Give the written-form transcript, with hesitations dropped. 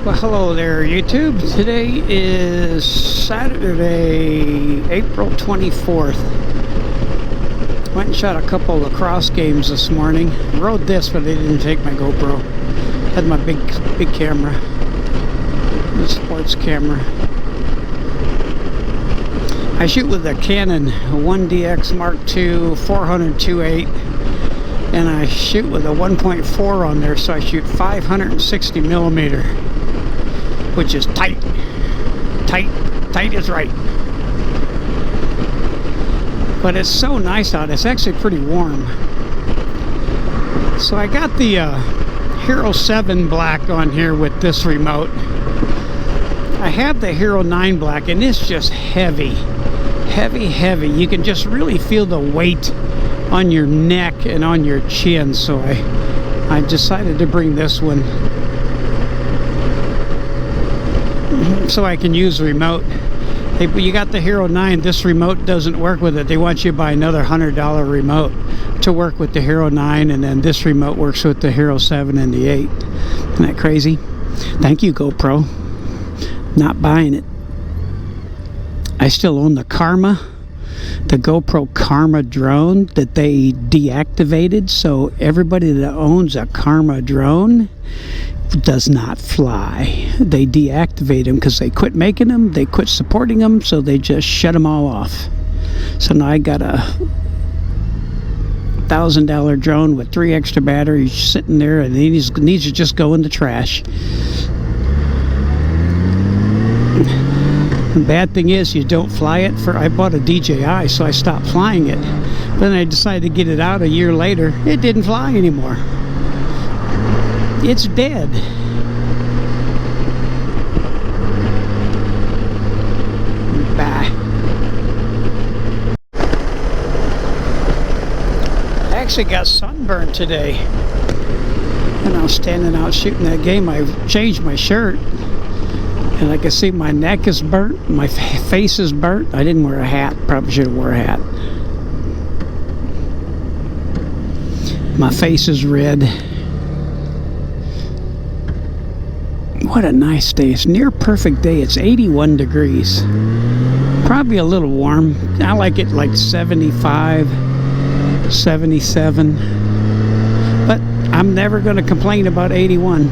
Well, hello there, YouTube. Today is Saturday, April 24th. Went and shot a couple of lacrosse games this morning. Rode this, but I didn't take my GoPro. Had my big camera, the sports camera. I shoot with a Canon 1DX Mark II 400-2.8, and I shoot with a 1.4 on there, so I shoot 560 millimeter, which is tight is right. But it's so nice out. It's actually pretty warm. So I got the Hero 7 Black on here with this remote. I have the Hero 9 Black, and it's just heavy. You can just really feel the weight on your neck and on your chin. So I decided to bring this one so I can use the remote. You got the Hero 9, this remote doesn't work with it. They want you to buy another $100 remote to work with the Hero 9, and then this remote works with the Hero 7 and the 8. Isn't that crazy? Thank you, GoPro. Not buying it. I still own the GoPro Karma drone that they deactivated, so everybody that owns a Karma drone does not fly. They deactivate them because they quit making them, they quit supporting them, so they just shut them all off. So now I got a $1,000 drone with 3 extra batteries sitting there, and it needs to just go in the trash. The bad thing is you don't fly it I bought a DJI, so I stopped flying it. Then I decided to get it out a year later. It didn't fly anymore. It's dead. Bye. I actually got sunburned today. And I was standing out shooting that game. I changed my shirt, and I can see my neck is burnt, my face is burnt. I didn't wear a hat. Probably should have wore a hat. My face is red. What a nice day. It's near perfect day. It's 81 degrees. Probably a little warm. I like it like 75, 77. But I'm never going to complain about 81.